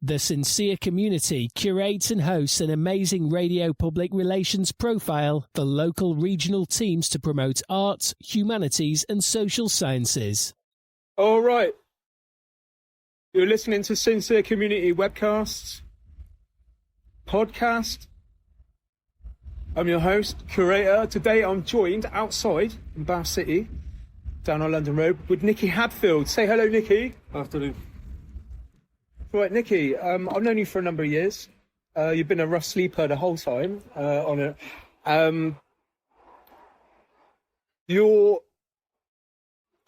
The Sincere Community curates and hosts an amazing radio public relations profile for local regional teams to promote arts, humanities and social sciences. All right. You're listening to Sincere Community Webcasts podcast. I'm your host, curator. Today I'm joined outside in Bath City, down on London Road, with Nicky Hadfield. Say hello, Nicky. Afternoon. Right, Nicky, I've known you for a number of years. You've been a rough sleeper the whole time on it. Your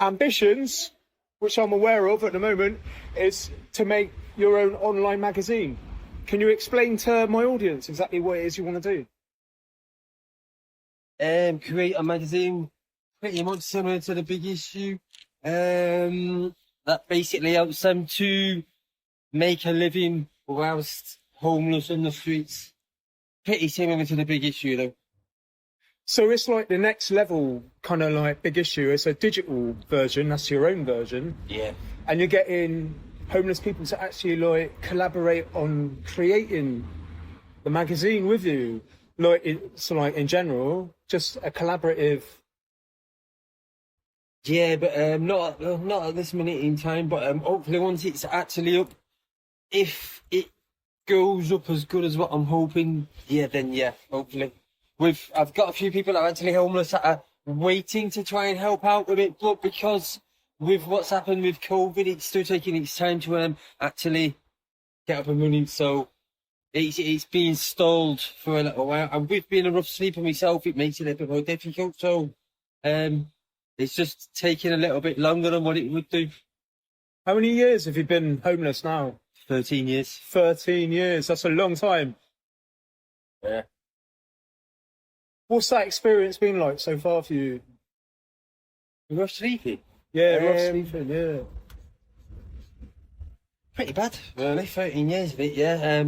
ambitions, which I'm aware of at the moment, is to make your own online magazine. Can you explain to my audience exactly what it is you want to do? Create a magazine pretty much similar to The Big Issue. That basically helps them to make a living whilst homeless on the streets. Pretty similar to The Big Issue, though. So it's like the next level, kind of like Big Issue. It's a digital version. That's your own version. Yeah. And you're getting homeless people to actually like collaborate on creating the magazine with you. Like, in general, just a collaborative. Yeah, but not at this minute in time. But hopefully, once it's actually up, if it goes up as good as what I'm hoping, then hopefully. I've got a few people that are actually homeless that are waiting to try and help out with it, but because with what's happened with COVID, it's still taking its time to actually get up and running. So it's being stalled for a little while. And with being a rough sleeper myself, it makes it a bit more difficult. So it's just taking a little bit longer than what it would do. How many years have you been homeless now? 13 years. 13 years. That's a long time. Yeah. What's that experience been like so far for you? Rough sleeping? Yeah, rough sleeping, yeah. Pretty bad, really. 13 years of it, yeah.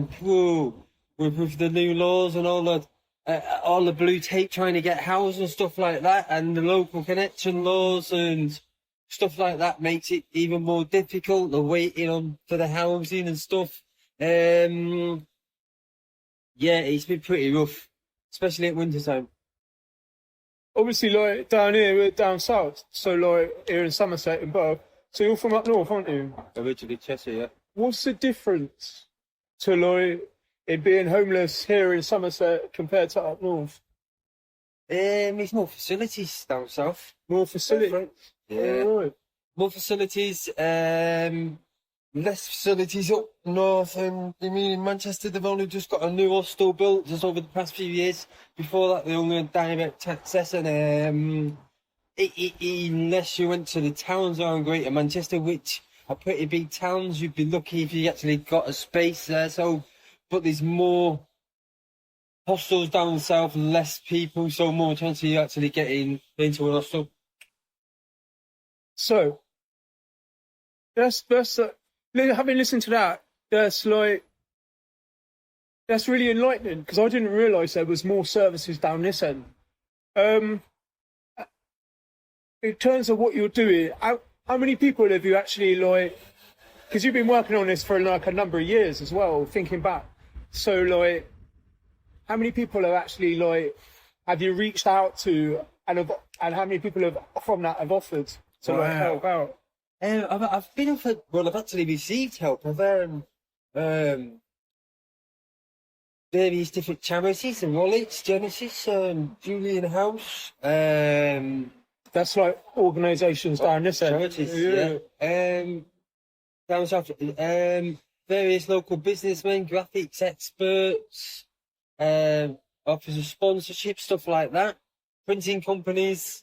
With the new laws and all the blue tape trying to get houses and stuff like that, and the local connection laws and stuff like that makes it even more difficult. The waiting on for the housing and stuff. Yeah, it's been pretty rough, especially at winter time. Obviously, like down here, we're down south, so like here in Somerset and Bath. So you're from up north, aren't you? Originally Cheshire, yeah. What's the difference to like it being homeless here in Somerset compared to up north? It's more facilities down south. More facilities? Yeah. Oh, right. More facilities, less facilities up north. I mean, in Manchester, they've only just got a new hostel built just over the past few years. Before that, they only had direct access. And unless you went to the towns around Greater Manchester, which are pretty big towns, you'd be lucky if you actually got a space there. So, but there's more hostels down south, less people, so more chance of you actually getting into an hostel. So, that's having listened to that, that's really enlightening, because I didn't realise there was more services down this end. In terms of what you're doing, how many people have you actually, because you've been working on this for like a number of years as well, thinking back. So, how many people have actually, have you reached out to, and how many people have offered to help out? I've been offered. Well, I've actually received help. I've various different charities and wallets, Genesis, Julian House. That's like organisations down this end. Charities, yeah. Down south, various local businessmen, graphics experts, offers of sponsorship, stuff like that. Printing companies.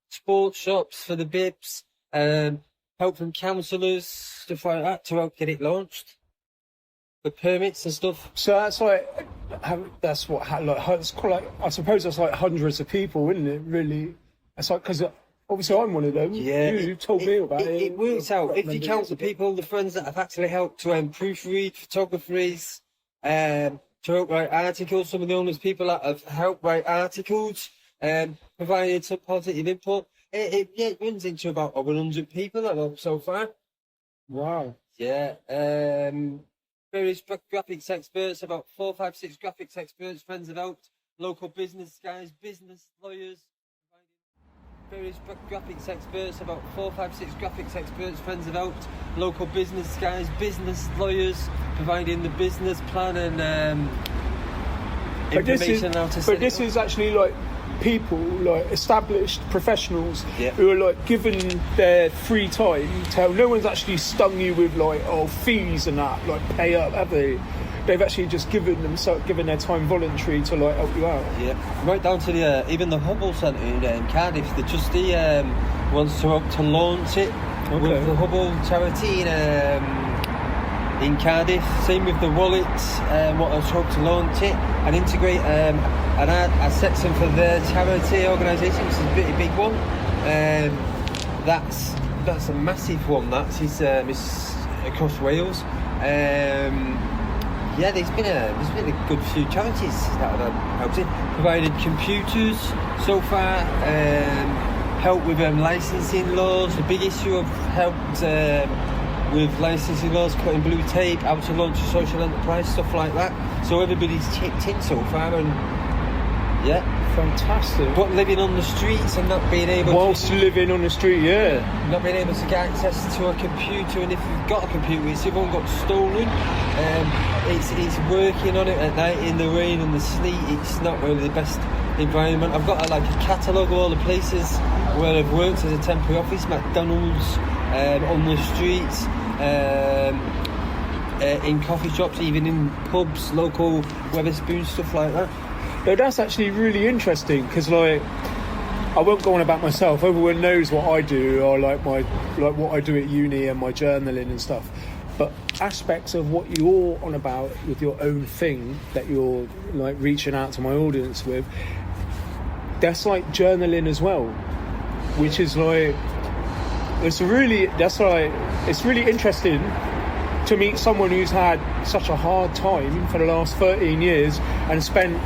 Sports shops for the bibs, help from councillors, stuff like that to help get it launched. The permits and stuff. So that's it's quite I suppose that's like hundreds of people, isn't it? Really, it's like because obviously I'm one of them. Yeah, you told me about it. It works out if you count the people, the friends that have actually helped to proofread, photographers, to help write articles. Some of the owners, people that have helped write articles. Provided some positive input. It runs into about 100 people that helped so far. Wow. Yeah. Various graphics experts, about 4, 5, 6 graphics experts, friends have helped. Local business guys, business lawyers. Various graphics experts, about 4, 5, 6 graphics experts, friends have helped. Local business guys, business lawyers, providing the business plan and information how to set But it this up. is actually like people, like established professionals, Yeah. who are like given their free time to. No one's actually stung you with like fees and that, like pay up, have they? They've actually just given their time voluntary to like help you out. Yeah, right down to the even the Hubble Centre in Cardiff. The trustee wants to help to launch it with the Hubble charity in Cardiff. Same with the wallet. What I hope to launch it and integrate a section for their charity organisation, which is a pretty big one. That's a massive one. It's across Wales. Yeah, there's been a good few charities that have helped it. Provided computers so far, help with licensing laws. The big issue I've helped with licensing laws, putting blue tape, how to launch a social enterprise, stuff like that. So everybody's chipped in so far, and yeah. Fantastic. But living on the streets and not being able living on the street, yeah. Not being able to get access to a computer, and if you've got a computer, it's even got stolen. It's working on it at night in the rain and the sleet. It's not really the best environment. I've got a catalogue of all the places where I've worked as a temporary office, McDonald's, on the streets, in coffee shops, even in pubs, local Wetherspoons, stuff like that. No, that's actually really interesting because, like, I won't go on about myself. Everyone knows what I do, or what I do at uni and my journaling and stuff. But aspects of what you're on about with your own thing that you're like reaching out to my audience with, that's like journaling as well, which is like it's really interesting to meet someone who's had such a hard time for the last 13 years and spent.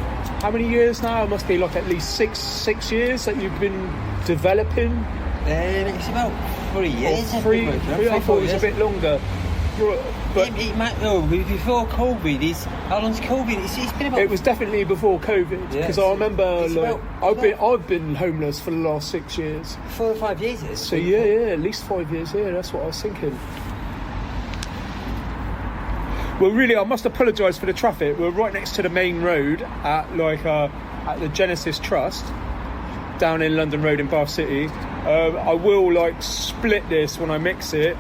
How many years now? It must be like at least six years that you've been developing. It's about 3 years. Three. I thought it was a bit longer. But it might before COVID. How long's COVID? It's been about. It was definitely before COVID because I remember I've been homeless for the last 6 years. 4 or 5 years. So yeah, at least 5 years. Yeah, that's what I was thinking. Well, really, I must apologise for the traffic. We're right next to the main road at the Genesis Trust down in London Road in Bath City. I will split this when I mix it.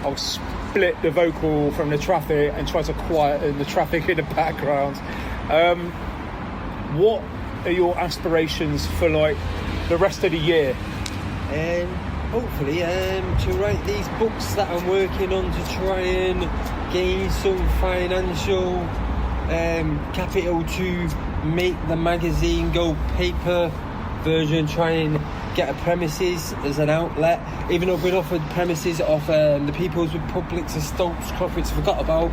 I'll split the vocal from the traffic and try to quieten the traffic in the background. What are your aspirations for the rest of the year? Hopefully to write these books that I'm working on to try and gain some financial capital to make the magazine go paper version, try and get a premises as an outlet. Even though I've been offered premises off the People's Republic to Stokes Crawford's forgot about.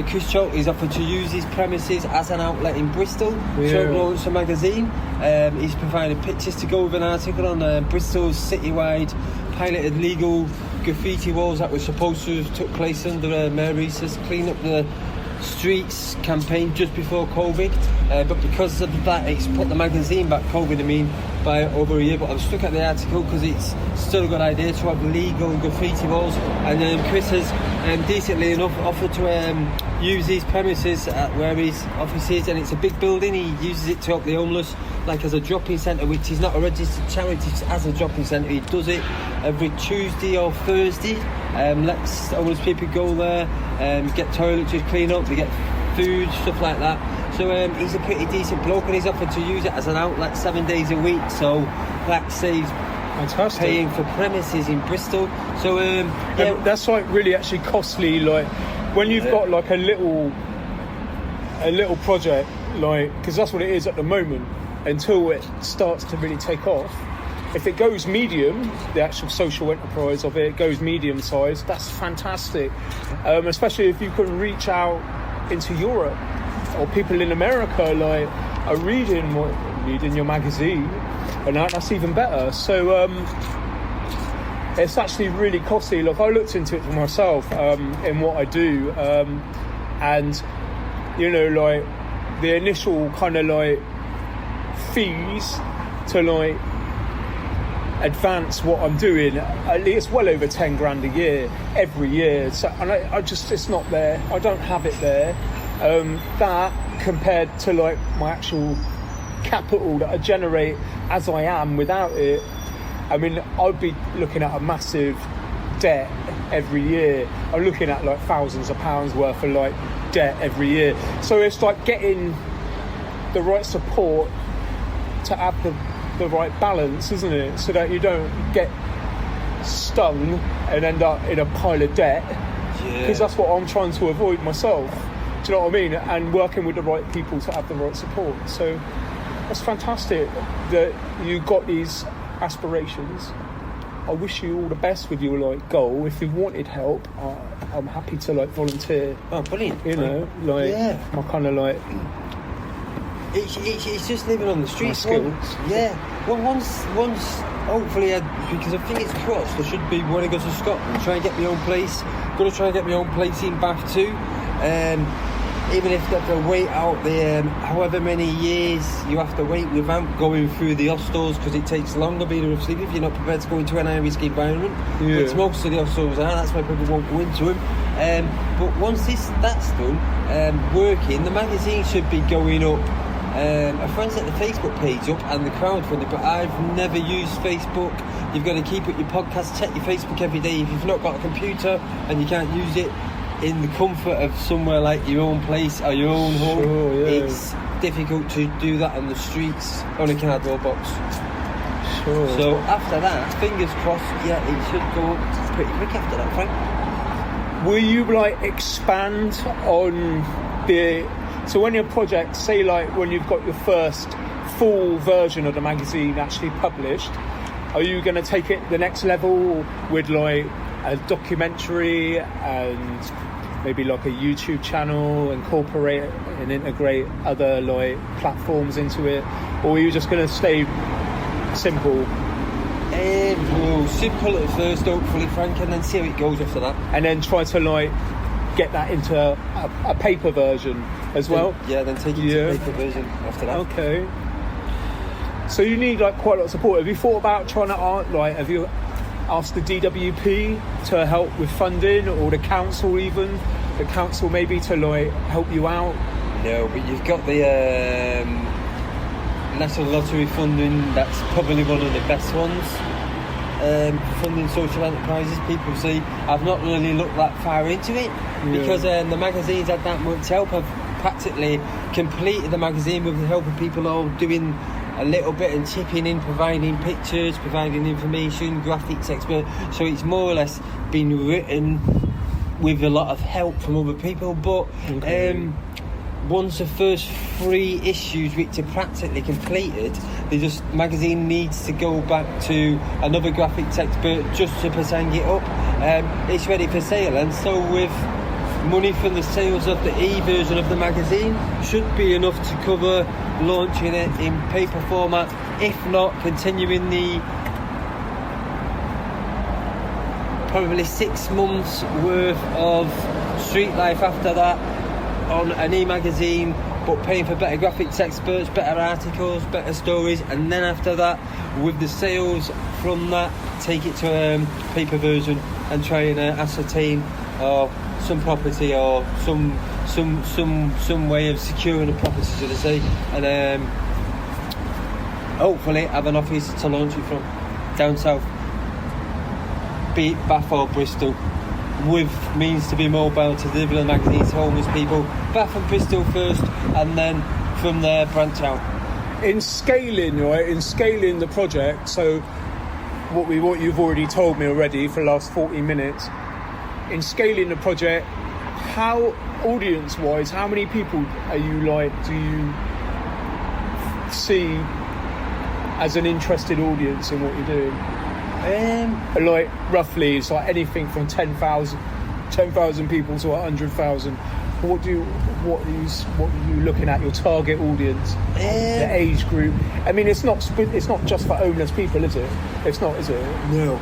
Chris Chalty's offered to use his premises as an outlet in Bristol to launch a magazine. He's provided pictures to go with an article on Bristol's citywide piloted legal graffiti walls that were supposed to have took place under Mayor Reese's Clean Up the Streets campaign just before COVID, but because of that it's put the magazine back, by over a year. But I've stuck at the article because it's still a good idea to have legal graffiti walls, and Chris has decently enough offered to use these premises at where his office is, and it's a big building. He uses it to help the homeless, as a drop-in centre, which is not a registered charity, it's as a drop-in centre. He does it every Tuesday or Thursday. Lets homeless people go there, get toiletries clean up, they get food, stuff like that. So he's a pretty decent bloke, and he's offered to use it as an outlet 7 days a week. So that saves paying for premises in Bristol. So that's really actually costly. When you've got a little project, because that's what it is at the moment. Until it starts to really take off. If it goes medium, the actual social enterprise of it goes medium size, that's fantastic. Especially if you can reach out into Europe, or people in America are reading your magazine, and that's even better. So it's actually really costly. Look, I looked into it for myself in what I do, and you know, like the initial kind of like fees to like advance what I'm doing, at least well over 10 grand a year every year. So, and I just, it's not there. I don't have it there. That compared to like my actual capital that I generate as I am without it, I mean, I'd be looking at a massive debt every year. I'm looking at like thousands of pounds worth of like debt every year. So it's like getting the right support to have the right balance, isn't it? So that you don't get stung and end up in a pile of debt. Because that's what I'm trying to avoid myself. Do you know what I mean? And working with the right people to have the right support. So that's fantastic that you got these aspirations. I wish you all the best with your like goal. If you wanted help, I'm happy to like volunteer. Oh, brilliant! You know, like my kind of like. It's just living on the streets. Skills. Well, once hopefully, because I think it's crossed, I should be when I go to Scotland, try and get my own place. Got to try and get my own place in Bath too. Even if you have to wait out the however many years you have to wait without going through the hostels, because it takes longer being a receiver if you're not prepared to go into an high-risk environment, which most of the hostels are. That's why people won't go into them. But once that's done, working, the magazine should be going up. A friend set the Facebook page up and the crowdfunding, but I've never used Facebook. You've got to keep up your podcast, check your Facebook every day. If you've not got a computer and you can't use it in the comfort of somewhere like your own place or your own home, it's difficult to do that on the streets on a cardboard box. So after that, fingers crossed, it should go up pretty quick after that, Frank. Will you like expand on the... So when your project, say like when you've got your first full version of the magazine actually published, are you going to take it the next level with like a documentary and maybe like a YouTube channel, incorporate and integrate other like platforms into it, or are you just going to stay simple? Simple at first, hopefully, Frank, and then see how it goes after that. And then try to like get that into a paper version as well. Then take it to a paper version after that. Okay. So you need like quite a lot of support. Have you thought about trying to have you asked the DWP to help with funding, or the council even? The council maybe to like help you out? No, but you've got the National Lottery funding. That's probably one of the best ones. Funding social enterprises. People see. I've not really looked that far into it because the magazine's had that much help. I've practically completed the magazine with the help of people all doing a little bit and chipping in, providing pictures, providing information, graphics expert. So it's more or less been written with a lot of help from other people. But once the first 3 issues which are practically completed, the magazine needs to go back to another graphics expert just to present it up. It's ready for sale, and so with money from the sales of the e-version of the magazine should be enough to cover launching it in paper format, if not continuing the probably 6 months worth of street life after that on an e-magazine, but paying for better graphics experts, better articles, better stories, and then after that, with the sales from that, take it to a paper version and try and ascertain some property or some way of securing a property, so to say, and hopefully have an office to launch it from down south, be it Bath or Bristol, with means to be mobile to deliver the magazine to homeless people. Bath and Bristol first, and then from there branch out. In scaling the project, so what you've already told me already for the last 40 minutes, in scaling the project, how audience-wise, how many people do you see as an interested audience in what you're doing? Like roughly, it's like anything from 10,000 people to 100,000. What are you looking at? Your target audience, the age group. I mean, it's not just for homeless people, is it? It's not, is it? No.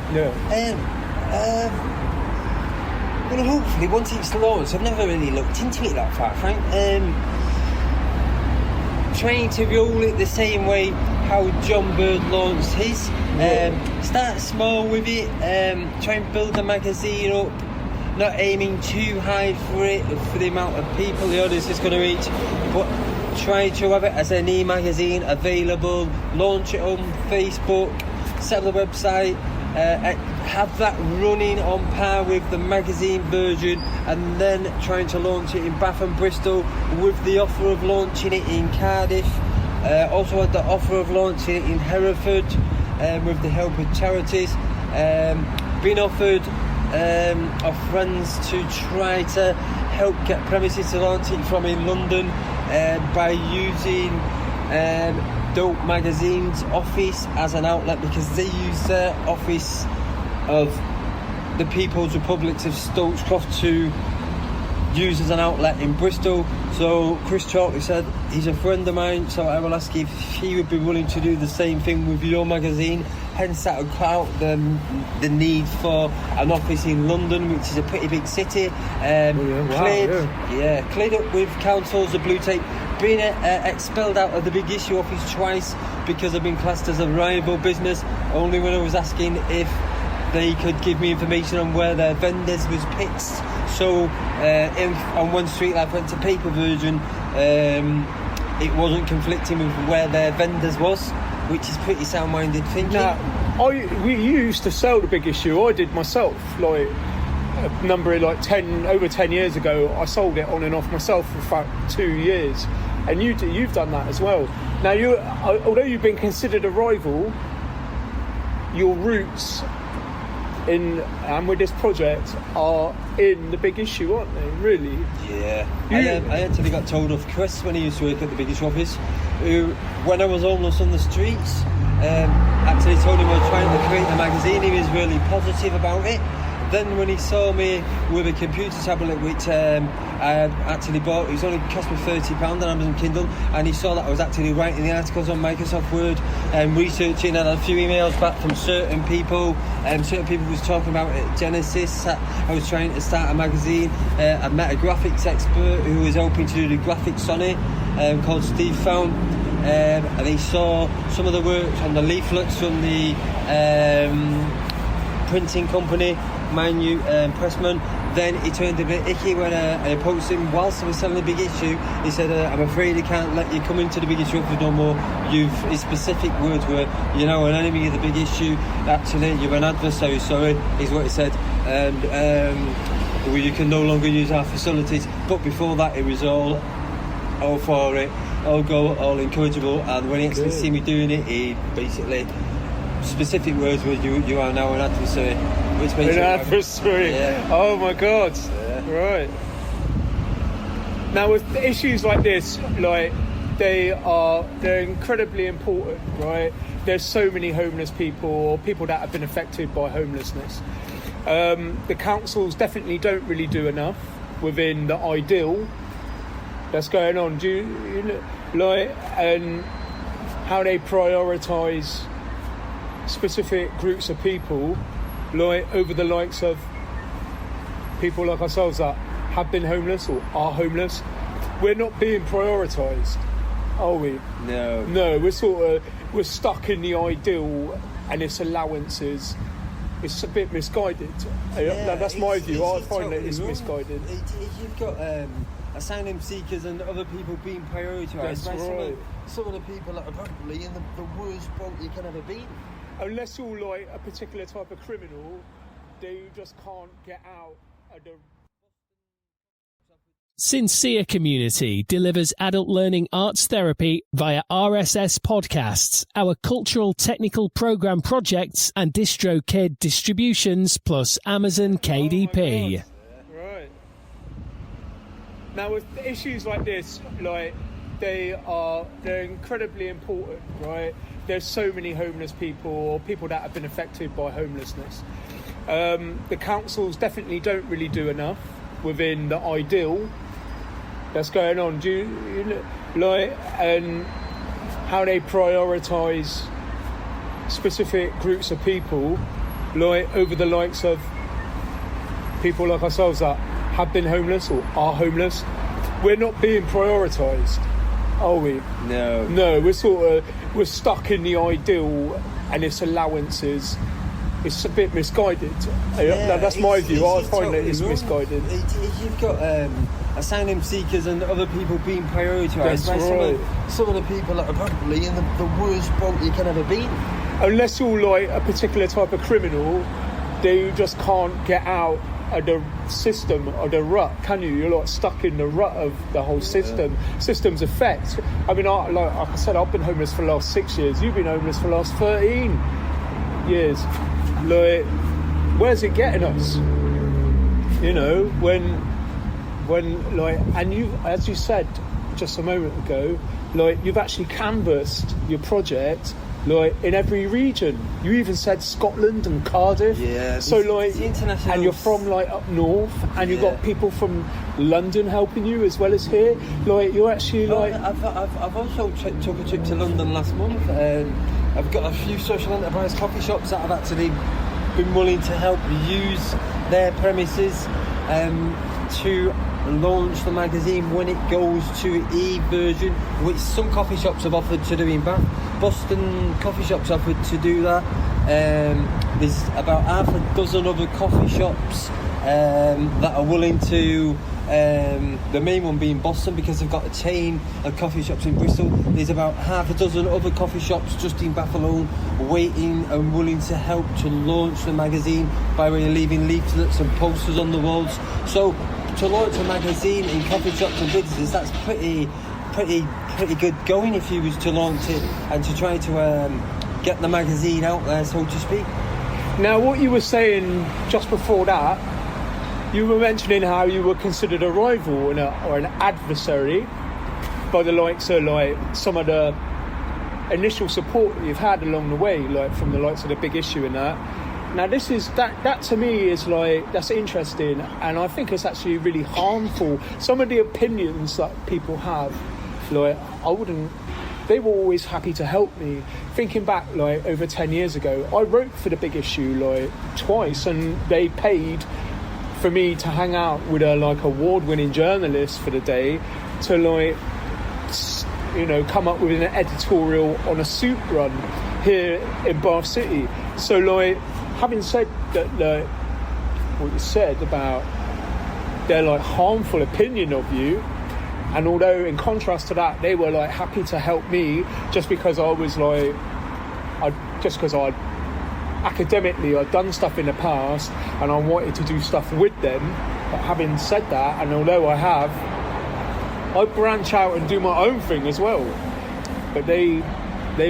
Well, hopefully, once it's launched, I've never really looked into it that far, Frank. Trying to roll it the same way how John Bird launched his. Start small with it. Try and build the magazine up. Not aiming too high for the amount of people the audience is going to reach, but try to have it as an e-magazine available. Launch it on Facebook. Set up the website. Have that running on par with the magazine version, and then trying to launch it in Bath and Bristol with the offer of launching it in Cardiff. Also had the offer of launching it in Hereford with the help of charities. Been offered of friends to try to help get premises to launch it from in London by using Dope Magazine's office as an outlet, because they use their office of the People's Republic of Stokescroft to use as an outlet in Bristol. So Chris Chalkley said he's a friend of mine, so I will ask if he would be willing to do the same thing with your magazine. Hence that would cut out the need for an office in London, which is a pretty big city. Cleared up with councils, the blue tape, been expelled out of the Big Issue office twice because I've been classed as a rival business, only when I was asking if they could give me information on where their vendors was pitched. So on one street I went to paper version, it wasn't conflicting with where their vendors was, which is pretty sound-minded thinking. Now, we used to sell the Big Issue. I did myself, like a number of over 10 years ago. I sold it on and off myself for about 2 years, and you've done that as well. Now, although you've been considered a rival, your roots and with this project are in the Big Issue, aren't they? Really? Yeah. I actually got told off Chris when he used to work at the Big Issue office, who, when I was homeless on the streets, actually told him I was trying to create a magazine. He was really positive about it. Then when he saw me with a computer tablet, which I had actually bought, it was only cost me £30 on Amazon Kindle, and he saw that I was actually writing the articles on Microsoft Word and researching, and I had a few emails back from certain people, certain people was talking about it at Genesis. I was trying to start a magazine. I met a graphics expert who was hoping to do the graphics on it, called Steve Found, and he saw some of the work on the leaflets from the printing company, Minute Pressman. Then he turned a bit icky when I approached him whilst I was selling the Big Issue. He said, I'm afraid I can't let you come into the Big Issue for no more. His specific words were, you're now an enemy of the Big Issue. Actually, you're an adversary, sorry, is what he said. And you can no longer use our facilities. But before that, it was all for it, all go, all encourageable. And when he actually see me doing it, he basically, specific words were, you are now an adversary. Which makes an adversary. Yeah. Oh my God. Yeah. Right. Now with issues like this, like they're incredibly important, right? There's so many homeless people or people that have been affected by homelessness. The councils definitely don't really do enough within the ideal that's going on. Do you like and how they prioritise specific groups of people, like over the likes of people like ourselves that have been homeless or are homeless? We're not being prioritised, are we? No, we're stuck in the ideal, and its allowances. It's a bit misguided. That's my view. I find that it's misguided. You've got asylum seekers and other people being prioritised by some of the people that are probably in the worst boat you can ever be. Unless you're like a particular type of criminal, they just can't get out of the... Sincere Community delivers adult learning arts therapy via RSS podcasts, our cultural technical program projects, and DistroKid distributions, plus Amazon KDP. Right. Now with issues like this, like they're incredibly important, right? There's so many homeless people or people that have been affected by homelessness. The councils definitely don't really do enough within the ideal that's going on. Do you like and how they prioritise specific groups of people, like over the likes of people like ourselves that have been homeless or are homeless? We're not being prioritised, are we? No, we're stuck in the ideal, and its allowances. It's a bit misguided. That's my view. I find totally that it's wrong. Misguided. You've got asylum seekers and other people being prioritised by some of the people that are probably in the worst boat you can ever be. Unless you're like a particular type of criminal, they just can't get out of the system or the rut, can you? You're like stuck in the rut of the whole system. System's effect. I mean, like I said, I've been homeless for the last 6 years. You've been homeless for the last 13 years. Like, where's it getting us? You know, when like, and you, as you said just a moment ago, like you've actually canvassed your project like in every region. You even said Scotland and Cardiff. Yeah. So like, and you're from like up north, and you've got people from London helping you as well as here. Like you're actually like. I've also took a trip to London last month. I've got a few social enterprise coffee shops that have actually been willing to help use their premises to launch the magazine when it goes to e-version, which some coffee shops have offered to do in Bath. Boston coffee shops offered to do that. There's about half a dozen other coffee shops that are willing to, the main one being Boston, because they've got a chain of coffee shops in Bristol. There's about half a dozen other coffee shops just in Bath alone waiting and willing to help to launch the magazine by way of leaving leaflets and posters on the walls. So to launch a magazine in coffee shops and businesses, that's pretty good going if you was to launch it and to try to get the magazine out there, so to speak. Now, what you were saying just before that, you were mentioning how you were considered a rival or an adversary by the likes of like some of the initial support you've had along the way, like from the likes of the Big Issue and that. Now this is that to me is like, that's interesting, and I think it's actually really harmful. Some of the opinions that people have, like they were always happy to help me. Thinking back like over 10 years ago, I wrote for the Big Issue like twice, and they paid for me to hang out with a like award-winning journalist for the day to like, you know, come up with an editorial on a soup run here in Bath City. So like, having said that, like, what you said about their like harmful opinion of you, and although in contrast to that they were like happy to help me just because I was like, academically I'd done stuff in the past and I wanted to do stuff with them. But having said that, and although I branch out and do my own thing as well, but they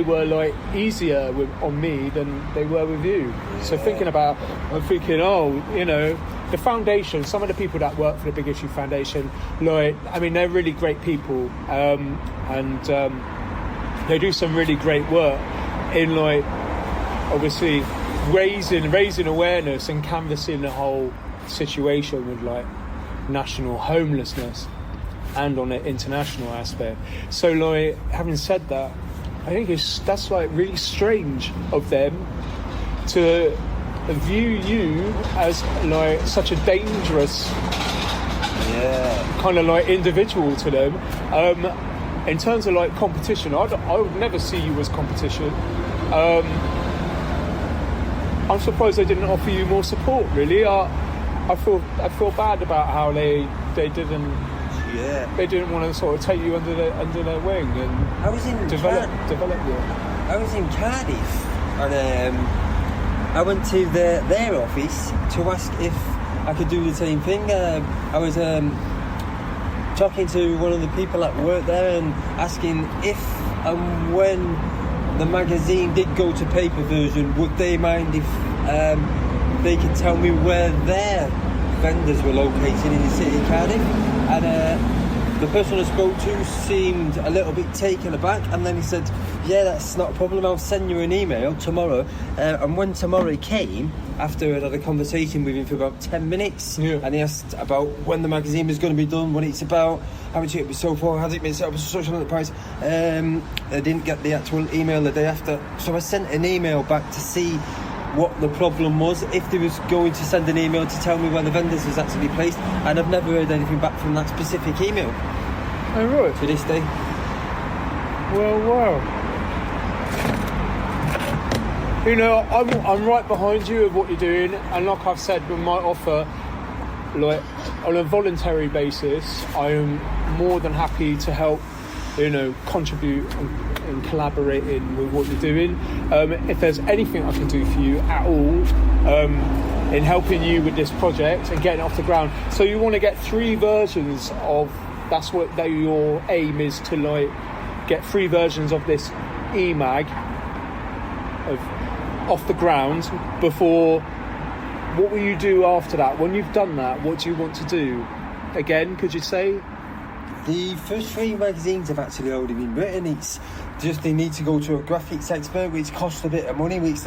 were like easier on me than they were with you. So I'm thinking, oh, you know, the foundation, some of the people that work for the Big Issue Foundation, like, I mean, they're really great people, and they do some really great work in like, obviously, raising awareness and canvassing the whole situation with like national homelessness and on an international aspect. So like, having said that, I think that's like really strange of them to view you as like such a dangerous kind of like individual to them. In terms of like competition, I would never see you as competition. I'm surprised they didn't offer you more support, really. I feel bad about how they didn't. Yeah. They didn't want to sort of take you under their wing and I was in develop you. I was in Cardiff, and I went to their office to ask if I could do the same thing. I was talking to one of the people that worked there and asking if and when the magazine did go to paper version, would they mind if they could tell me where their vendors were located in the city of Cardiff. And the person I spoke to seemed a little bit taken aback, and then he said, yeah, that's not a problem, I'll send you an email tomorrow. And when tomorrow came, after I had a conversation with him for about 10 minutes, and he asked about when the magazine was going to be done, what it's about, how much it was sold for, has it been set up as a social enterprise. I didn't get the actual email the day after, so I sent an email back to see what the problem was, if they was going to send an email to tell me where the vendors was actually placed, and I've never heard anything back from that specific email. Oh, right. To this day. Well, wow. You know, I'm right behind you of what you're doing, and like I've said, with my offer, like on a voluntary basis, I am more than happy to help, you know, contribute and collaborating with what you're doing. If there's anything I can do for you at all in helping you with this project and getting it off the ground, so you want to get 3 versions of, that's what your aim is, to like get 3 versions of this e-mag off the ground before. What will you do after that? When you've done that, what do you want to do? Again, could you say? The first 3 magazines have actually already been written. It's just they need to go to a graphics expert, which costs a bit of money, which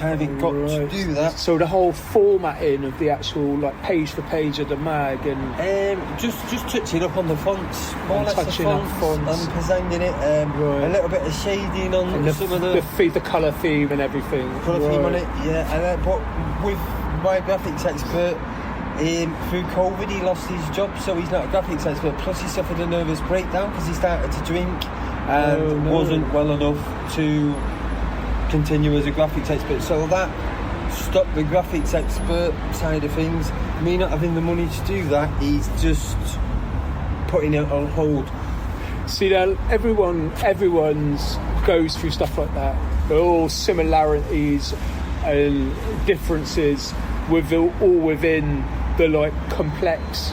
I haven't got to do that. So the whole formatting of the actual, like, page for page of the mag, and just touching up on the fonts, more or less touching the up fonts and presenting it, a little bit of shading on and some of the colour theme and everything. Colour theme on it, yeah. And but with my graphics expert, through COVID he lost his job, so he's not a graphics expert, plus he suffered a nervous breakdown because he started to drink and wasn't well enough to continue as a graphics expert, so that stopped the graphics expert side of things. Me not having the money to do that, he's just putting it on hold. See, now everyone's goes through stuff like that. There are all similarities and differences all within the like complex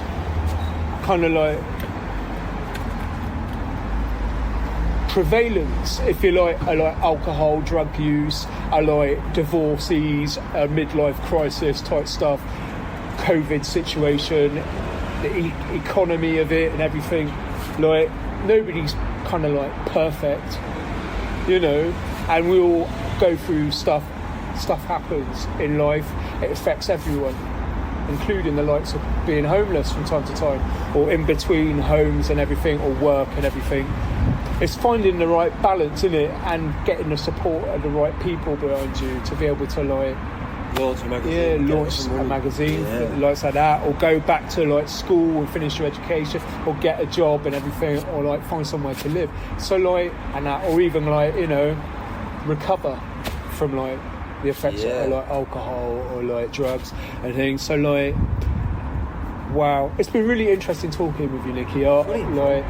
kind of like prevalence, if you like, alcohol, drug use, divorces, midlife crisis type stuff, COVID situation, the economy of it and everything. Like, nobody's kind of like perfect, you know, and we all go through stuff. Stuff happens in life, it affects everyone, including the likes of being homeless from time to time, or in between homes and everything, or work and everything. It's finding the right balance in it and getting the support of the right people behind you to be able to like launch a magazine, like that, or go back to like school and finish your education, or get a job and everything, or like find somewhere to live. So like, and that, or even like, you know, recover from like the effects of like alcohol or like drugs and things. So like, wow, it's been really interesting talking with you, Nicky. Like,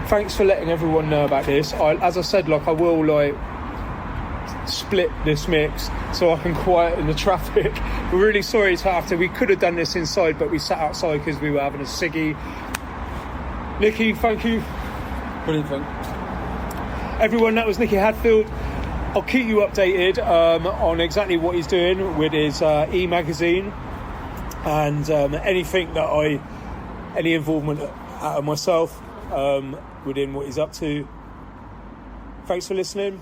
thanks for letting everyone know about this. As I said, like, I will like split this mix so I can quieten the traffic. We're really sorry to have to. We could have done this inside, but we sat outside because we were having a ciggy. Nicky, thank you. Brilliant, thank. Everyone, that was Nicky Hadfield. I'll keep you updated on exactly what he's doing with his e-magazine, and anything that any involvement out of myself within what he's up to. Thanks for listening.